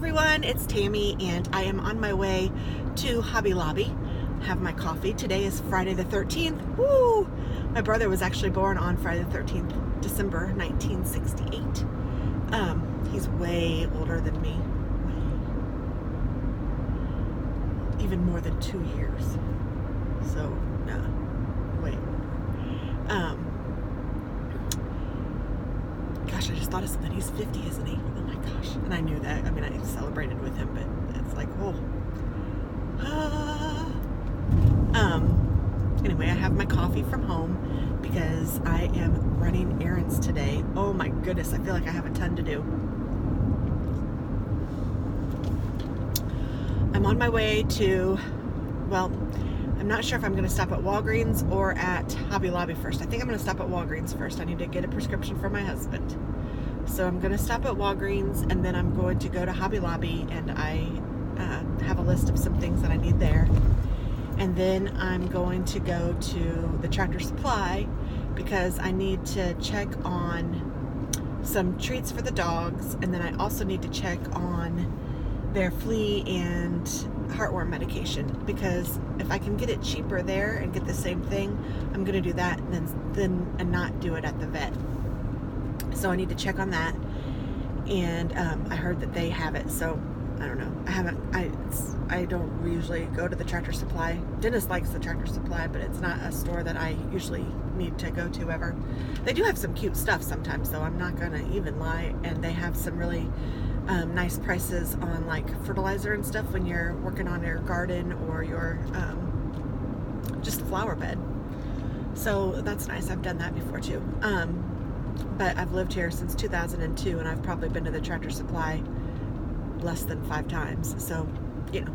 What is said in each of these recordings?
everyone, it's Tammy and I am on my way to Hobby Lobby. Have my coffee. Today is Friday the 13th. Woo! My brother was actually born on Friday the 13th, December 1968. He's way older than me. Even more than 2 years. So, way older. Gosh, I just thought of something. He's 50, isn't he? Oh my gosh. And I knew that. I mean, I celebrated with him, but it's like, whoa. Anyway, I have my coffee from home because I am running errands today. Oh my goodness, I feel like I have a ton to do. I'm on my way to, well, I'm not sure if I'm going to stop at Walgreens or at Hobby Lobby first. I think I'm going to stop at Walgreens first. I need to get a prescription for my husband. So I'm going to stop at Walgreens and then I'm going to go to Hobby Lobby, and I have a list of some things that I need there. And then I'm going to go to the Tractor Supply because I need to check on some treats for the dogs, and then I also need to check on their flea and heartworm medication, because if I can get it cheaper there and get the same thing, I'm going to do that and not do it at the vet. So I need to check on that, and I heard that they have it, so I don't know. I don't usually go to the Tractor Supply. Dennis likes the Tractor Supply, but it's not a store that I usually need to go to ever. They do have some cute stuff sometimes, though. I'm not gonna even lie, and they have some really nice prices on like fertilizer and stuff when you're working on your garden or your just a flower bed. So that's nice. I've done that before too. But I've lived here since 2002, and I've probably been to the Tractor Supply less than 5 times, so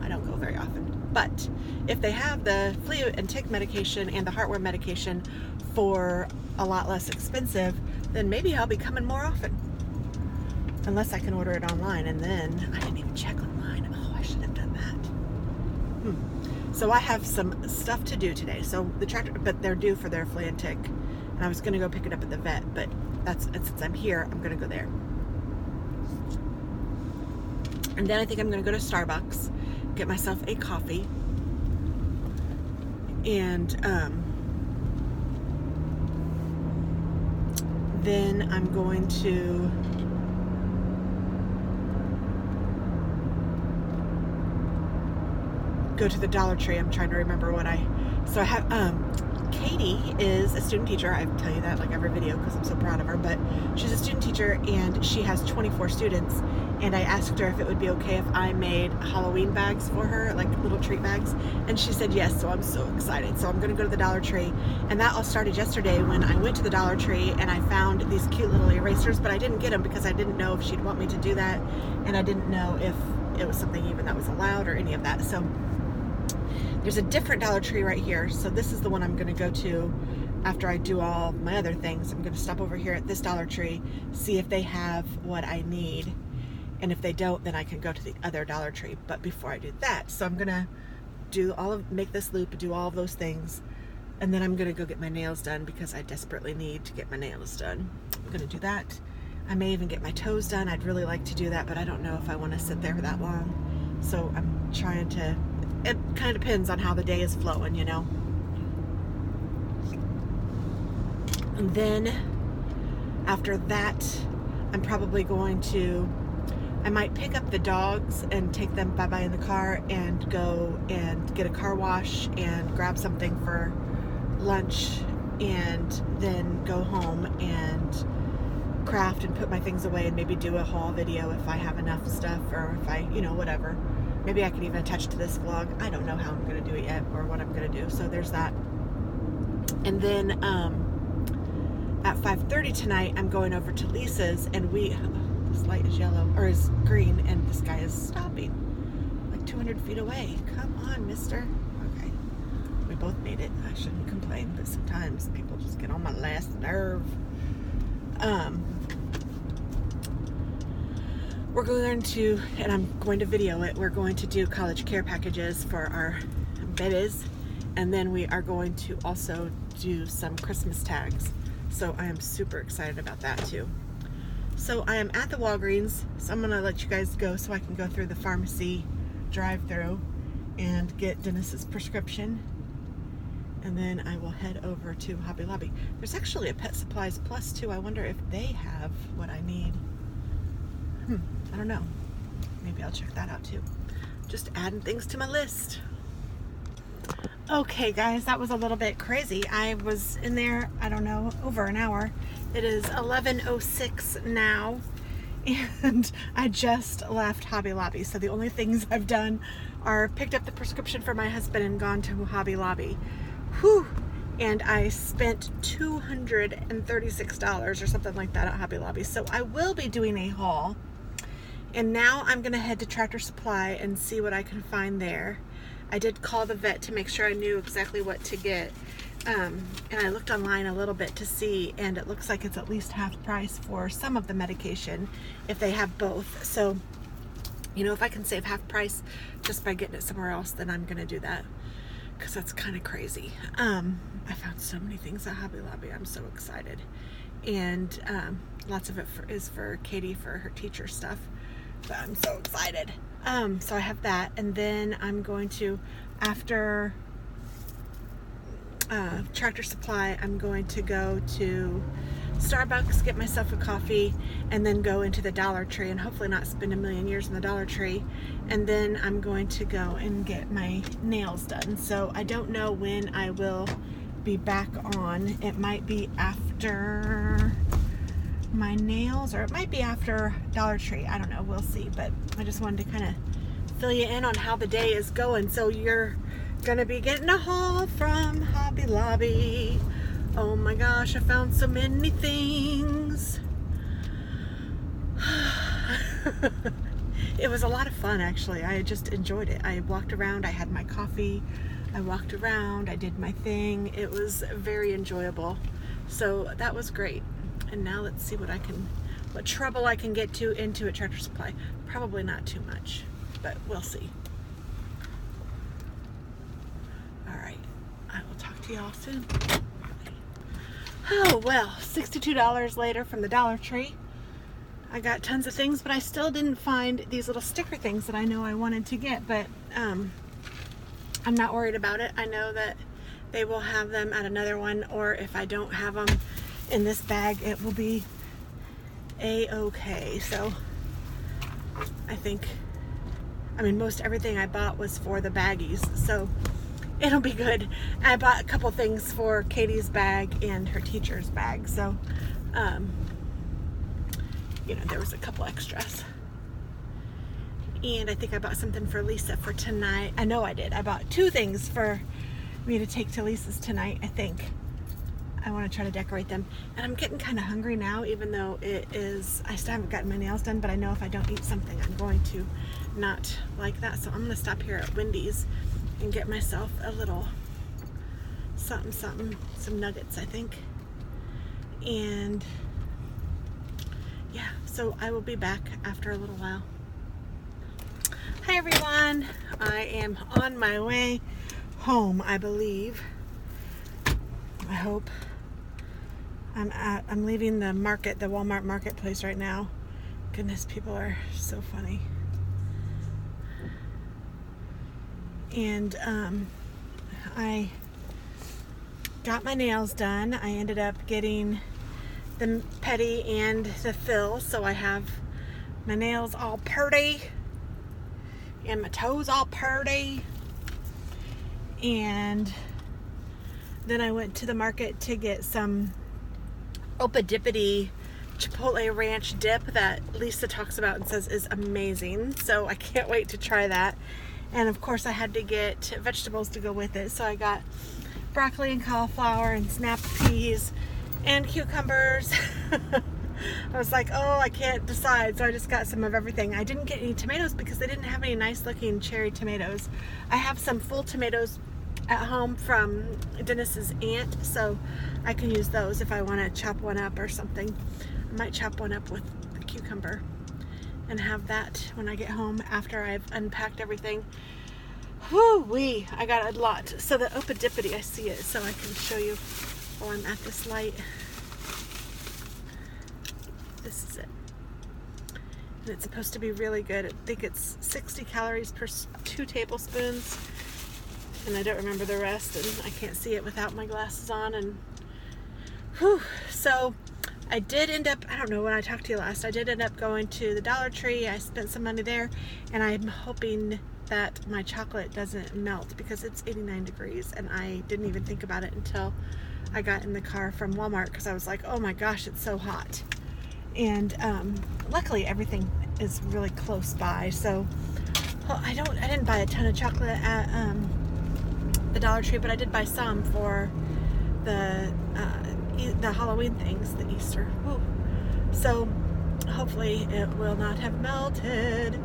I don't go very often. But if they have the flea and tick medication and the heartworm medication for a lot less expensive, then maybe I'll be coming more often, unless I can order it online. And then I didn't even check online. Oh, I should have done that. So I have some stuff to do today. So but they're due for their flea and tick, and I was going to go pick it up at the vet, but since I'm here, I'm going to go there. And then I think I'm going to go to Starbucks, get myself a coffee, and then I'm going to go to the Dollar Tree. I'm trying to remember so I have, Katie is a student teacher. I tell you that like every video because I'm so proud of her, but she's a student teacher and she has 24 students, and I asked her if it would be okay if I made Halloween bags for her, like little treat bags, and she said yes, so I'm so excited. So I'm going to go to the Dollar Tree, and that all started yesterday when I went to the Dollar Tree and I found these cute little erasers, but I didn't get them because I didn't know if she'd want me to do that, and I didn't know if it was something even that was allowed or any of that. So there's a different Dollar Tree right here, so this is the one I'm going to go to after I do all my other things. I'm going to stop over here at this Dollar Tree, see if they have what I need, and if they don't, then I can go to the other Dollar Tree. But before I do that, so I'm going to make this loop, do all of those things, and then I'm going to go get my nails done because I desperately need to get my nails done. I'm going to do that. I may even get my toes done. I'd really like to do that, but I don't know if I want to sit there for that long. So I'm trying to, it kind of depends on how the day is flowing, And then after that, I'm probably going to, I might pick up the dogs and take them bye-bye in the car and go and get a car wash and grab something for lunch, and then go home and craft and put my things away and maybe do a haul video if I have enough stuff, or if I, whatever. Maybe I can even attach to this vlog. I don't know how I'm going to do it yet or what I'm going to do. So there's that. And then at 5:30 tonight, I'm going over to Lisa's, and this light is yellow, or is green, and this guy is stopping like 200 feet away. Come on, mister. Okay. We both made it. I shouldn't complain, but sometimes people just get on my last nerve. We're going to, and I'm going to video it, we're going to do college care packages for our babies, and then we are going to also do some Christmas tags. So I am super excited about that too. So I am at the Walgreens, so I'm gonna let you guys go so I can go through the pharmacy drive-through and get Dennis's prescription, and then I will head over to Hobby Lobby. There's actually a Pet Supplies Plus too. I wonder if they have what I need. I don't know. Maybe I'll check that out too. Just adding things to my list. Okay guys, that was a little bit crazy. I was in there, I don't know, over an hour. It is 11:06 now, and I just left Hobby Lobby. So the only things I've done are picked up the prescription for my husband and gone to Hobby Lobby. Whew! And I spent $236 or something like that at Hobby Lobby. So I will be doing a haul. And now I'm gonna head to Tractor Supply and see what I can find there. I did call the vet to make sure I knew exactly what to get. And I looked online a little bit to see, and it looks like it's at least half price for some of the medication if they have both. So, you know, if I can save half price just by getting it somewhere else, then I'm gonna do that, because that's kind of crazy. I found so many things at Hobby Lobby. I'm so excited. And lots of it is for Katie for her teacher stuff. But I'm so excited. So I have that, and then I'm going to, after Tractor Supply, I'm going to go to Starbucks, get myself a coffee, and then go into the Dollar Tree, and hopefully not spend a million years in the Dollar Tree. And then I'm going to go and get my nails done. So I don't know when I will be back on. It might be after my nails, or it might be after Dollar Tree. I don't know, we'll see. But I just wanted to kind of fill you in on how the day is going. So you're gonna be getting a haul from Hobby Lobby. Oh my gosh, I found so many things. It was a lot of fun, actually. I just enjoyed it. I walked around, I had my coffee, I walked around, I did my thing. It was very enjoyable. So that was great. And now let's see what trouble I can get into at Tractor Supply. Probably not too much, but we'll see. All right, I will talk to y'all soon. Oh well, $62 later from the Dollar Tree. I got tons of things, but I still didn't find these little sticker things that I know I wanted to get, but I'm not worried about it. I know that they will have them at another one, or if I don't have them in this bag, it will be a-okay. So I think, most everything I bought was for the baggies, so it'll be good. I bought a couple things for Katie's bag and her teacher's bag, so you know, there was a couple extras. And I think I bought something for Lisa for tonight. I know I did. I bought 2 things for me to take to Lisa's tonight, I think. I want to try to decorate them. And I'm getting kind of hungry now, even though I still haven't gotten my nails done, but I know if I don't eat something, I'm going to not like that. So I'm going to stop here at Wendy's and get myself a little something, some nuggets, I think. And yeah, so I will be back after a little while. Hi everyone, I am on my way home, I believe. I hope. I'm leaving the market, the Walmart marketplace right now. Goodness, people are so funny. And I got my nails done. I ended up getting the pedi and the fill, so I have my nails all purty and my toes all purty. And then I went to the market to get some Opa-Dippity Chipotle Ranch dip that Lisa talks about and says is amazing. So I can't wait to try that. And of course I had to get vegetables to go with it. So I got broccoli and cauliflower and snap peas and cucumbers. I was like, oh, I can't decide. So I just got some of everything. I didn't get any tomatoes because they didn't have any nice looking cherry tomatoes. I have some full tomatoes at home from Dennis's aunt, so I can use those if I want to chop one up or something. I might chop one up with a cucumber and have that when I get home after I've unpacked everything. Whoo-wee, I got a lot. So the Opa-Dippity, I see it, so I can show you while I'm at this light. This is it. And it's supposed to be really good. I think it's 60 calories per 2 tablespoons. And I don't remember the rest, and I can't see it without my glasses on. And whew. So I did end up, I don't know when I talked to you last, I did end up going to the Dollar Tree. I spent some money there, and I'm hoping that my chocolate doesn't melt because it's 89 degrees, and I didn't even think about it until I got in the car from Walmart because I was like, oh my gosh, it's so hot. And luckily everything is really close by, so well, I didn't buy a ton of chocolate at the Dollar Tree, but I did buy some for the Halloween things, the Easter. Woo. So hopefully it will not have melted.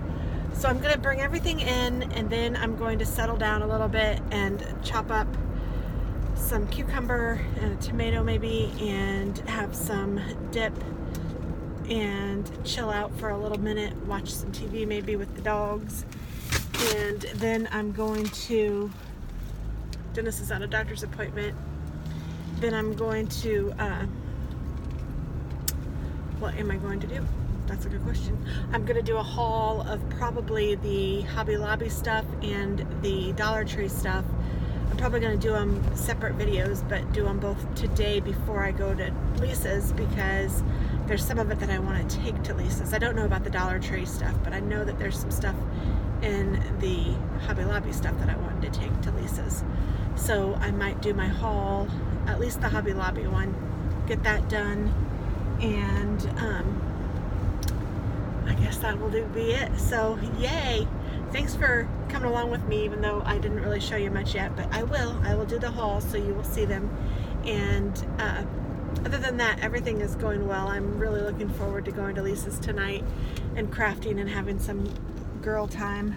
So I'm going to bring everything in, and then I'm going to settle down a little bit and chop up some cucumber and a tomato maybe, and have some dip and chill out for a little minute, watch some TV maybe with the dogs. And then I'm going to, Dennis is at a doctor's appointment, then I'm going to, what am I going to do? That's a good question. I'm going to do a haul of probably the Hobby Lobby stuff and the Dollar Tree stuff. I'm probably going to do them separate videos, but do them both today before I go to Lisa's, because there's some of it that I want to take to Lisa's. I don't know about the Dollar Tree stuff, but I know that there's some stuff in the Hobby Lobby stuff that I wanted to take to Lisa's. So I might do my haul, at least the Hobby Lobby one, get that done, and I guess that will be it. So yay! Thanks for coming along with me, even though I didn't really show you much yet, but I will do the haul so you will see them. And other than that, everything is going well. I'm really looking forward to going to Lisa's tonight and crafting and having some girl time,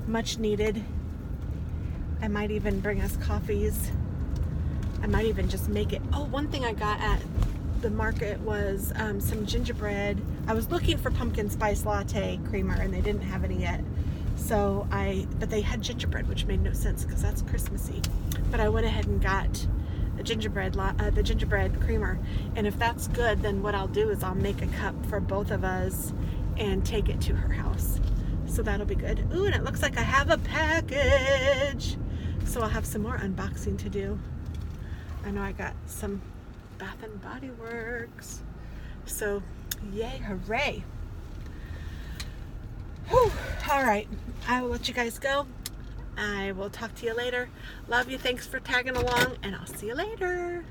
much needed. I might even bring us coffees. I might even just make it. Oh, one thing I got at the market was some gingerbread. I was looking for pumpkin spice latte creamer, and they didn't have any yet. So but they had gingerbread, which made no sense because that's Christmassy. But I went ahead and got the gingerbread creamer, and if that's good, then what I'll do is I'll make a cup for both of us and take it to her house. So that'll be good. Ooh, and it looks like I have a package. So I'll have some more unboxing to do. I know I got some Bath and Body Works. So yay, hooray. Whew. All right, I will let you guys go. I will talk to you later. Love you. Thanks for tagging along, and I'll see you later.